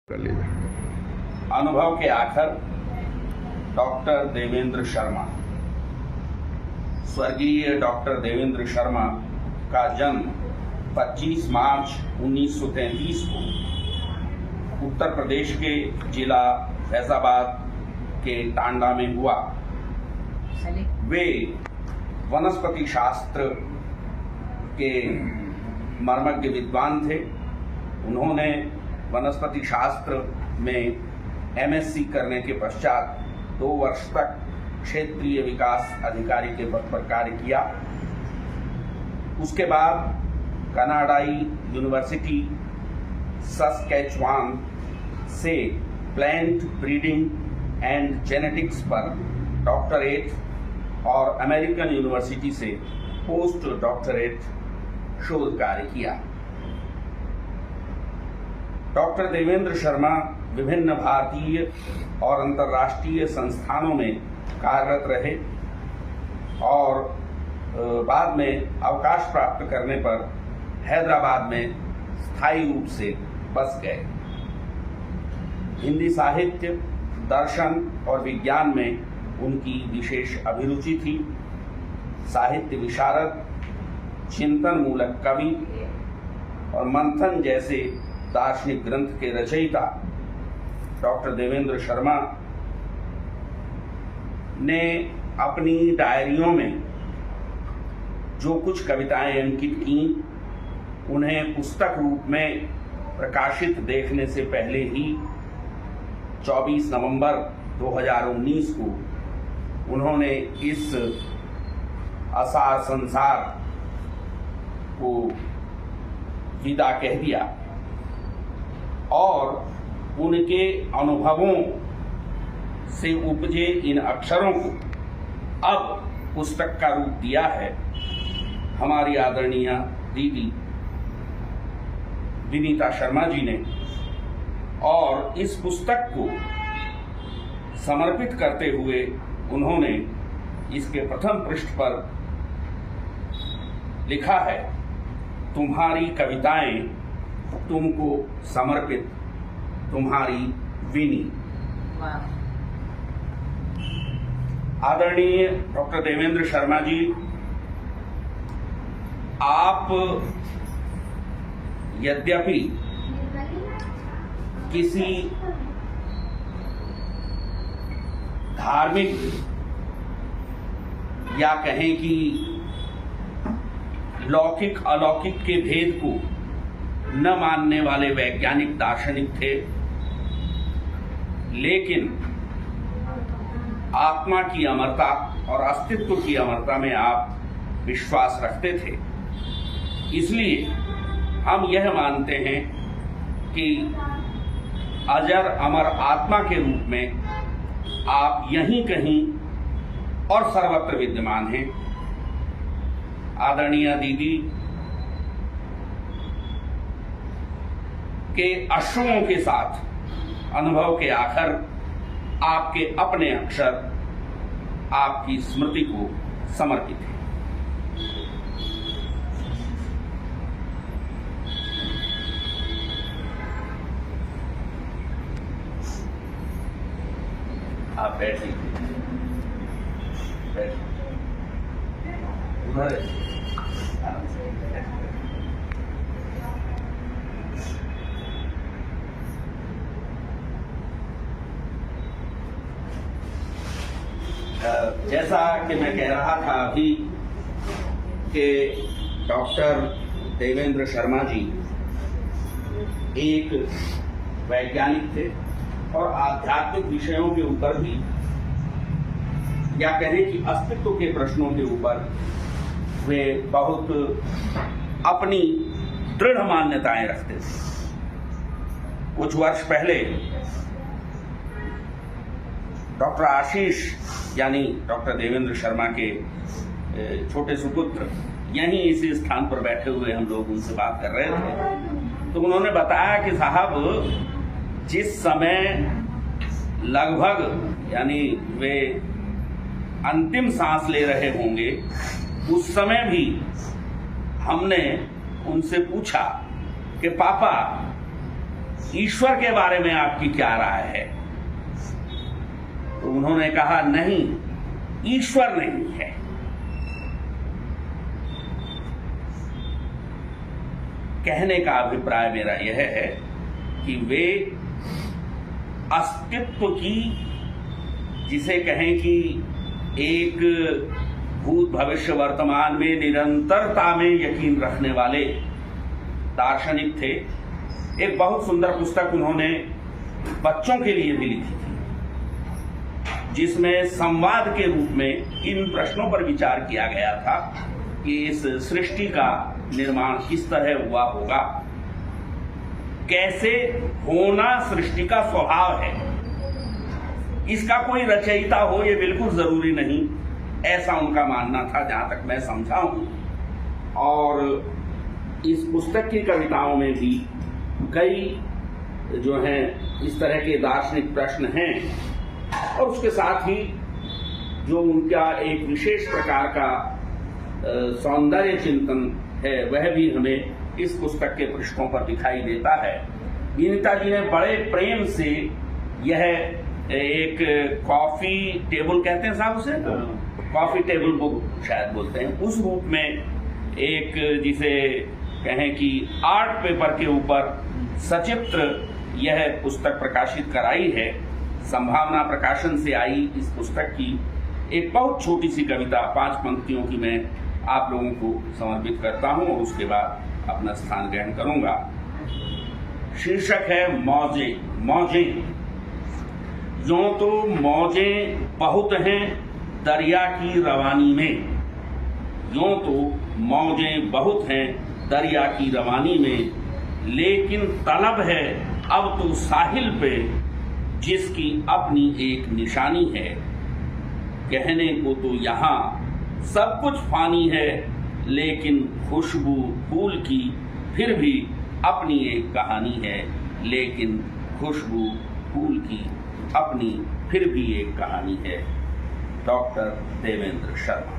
कर लीजिए। अनुभव के आखिर डॉक्टर देवेंद्र शर्मा। स्वर्गीय डॉक्टर देवेंद्र शर्मा का जन्म 25 मार्च 1933 को उत्तर प्रदेश के जिला फैजाबाद के टांडा में हुआ। वे वनस्पति शास्त्र के मर्मज्ञ विद्वान थे। उन्होंने वनस्पति शास्त्र में एमएससी करने के पश्चात 2 वर्ष तक क्षेत्रीय विकास अधिकारी के पद पर कार्य किया। उसके बाद कनाडाई यूनिवर्सिटी सस्केचुआन से प्लांट ब्रीडिंग एंड जेनेटिक्स पर डॉक्टरेट और अमेरिकन यूनिवर्सिटी से पोस्ट डॉक्टरेट शोध कार्य किया। डॉक्टर देवेंद्र शर्मा विभिन्न भारतीय और अंतर्राष्ट्रीय संस्थानों में कार्यरत रहे और बाद में अवकाश प्राप्त करने पर हैदराबाद में स्थायी रूप से बस गए। हिंदी साहित्य, दर्शन और विज्ञान में उनकी विशेष अभिरुचि थी। साहित्य विशारद, चिंतन मूलक कवि और मंथन जैसे दार्शनिक ग्रंथ के रचयिता डॉक्टर देवेंद्र शर्मा ने अपनी डायरियों में जो कुछ कविताएं अंकित की, उन्हें पुस्तक रूप में प्रकाशित देखने से पहले ही 24 नवंबर 2019 को उन्होंने इस असार संसार को विदा कह दिया और उनके अनुभवों से उपजे इन अक्षरों को अब पुस्तक का रूप दिया है हमारी आदरणीय दीदी विनीता शर्मा जी ने। और इस पुस्तक को समर्पित करते हुए उन्होंने इसके प्रथम पृष्ठ पर लिखा है, तुम्हारी कविताएं तुमको समर्पित, तुम्हारी विनी। आदरणीय डॉक्टर देवेंद्र शर्मा जी, आप यद्यपि किसी धार्मिक या कहें कि लौकिक अलौकिक के भेद को न मानने वाले वैज्ञानिक दार्शनिक थे, लेकिन आत्मा की अमरता और अस्तित्व की अमरता में आप विश्वास रखते थे। इसलिए हम यह मानते हैं कि अजर अमर आत्मा के रूप में आप यहीं कहीं और सर्वत्र विद्यमान हैं। आदरणीय दीदी के अश्रुओं के साथ अनुभव के आखिर आपके अपने अक्षर आपकी स्मृति को समर्पित है। आप बैठिए, उधर जैसा कि मैं कह रहा था अभी कि डॉक्टर देवेंद्र शर्मा जी एक वैज्ञानिक थे और आध्यात्मिक विषयों के ऊपर भी या कहें कि अस्तित्व के प्रश्नों के ऊपर वे बहुत अपनी दृढ़ मान्यताएं रखते थे। कुछ वर्ष पहले डॉक्टर आशीष यानी डॉक्टर देवेंद्र शर्मा के छोटे सुपुत्र यहीं इसी स्थान पर बैठे हुए हम लोग उनसे बात कर रहे थे, तो उन्होंने बताया कि साहब, जिस समय लगभग यानी वे अंतिम सांस ले रहे होंगे, उस समय भी हमने उनसे पूछा कि पापा ईश्वर के बारे में आपकी क्या राय है? तो उन्होंने कहा, नहीं, ईश्वर नहीं है। कहने का अभिप्राय मेरा यह है कि वे अस्तित्व की, जिसे कहें कि एक भूत भविष्य वर्तमान में निरंतरता में यकीन रखने वाले दार्शनिक थे। एक बहुत सुंदर पुस्तक उन्होंने बच्चों के लिए भी लिखी थी, जिसमें संवाद के रूप में इन प्रश्नों पर विचार किया गया था कि इस सृष्टि का निर्माण किस तरह हुआ होगा, कैसे होना सृष्टि का स्वभाव है, इसका कोई रचयिता हो ये बिल्कुल जरूरी नहीं, ऐसा उनका मानना था जहां तक मैं समझा हूं। और इस पुस्तक की कविताओं में भी कई जो हैं इस तरह के दार्शनिक प्रश्न हैं, और उसके साथ ही जो उनका एक विशेष प्रकार का सौंदर्य चिंतन है वह भी हमें इस पुस्तक के पृष्ठों पर दिखाई देता है। विनीता जी ने बड़े प्रेम से यह एक कॉफी टेबल कहते हैं साहब उसे, कॉफी टेबल बुक शायद बोलते हैं, उस रूप में एक जिसे कहें कि आर्ट पेपर के ऊपर सचित्र यह पुस्तक प्रकाशित कराई है। संभावना प्रकाशन से आई इस पुस्तक की एक बहुत छोटी सी कविता 5 पंक्तियों की मैं आप लोगों को समर्पित करता हूं और उसके बाद अपना स्थान ग्रहण करूंगा। शीर्षक है मौजें। मौजें। यूं तो मौजें बहुत हैं दरिया की रवानी में, यूं तो मौजें बहुत हैं दरिया की रवानी में, लेकिन तलब है अब तो साहिल पे जिसकी अपनी एक निशानी है। कहने को तो यहाँ सब कुछ फानी है, लेकिन खुशबू फूल की फिर भी अपनी एक कहानी है, लेकिन खुशबू फूल की अपनी फिर भी एक कहानी है। डॉक्टर देवेंद्र शर्मा।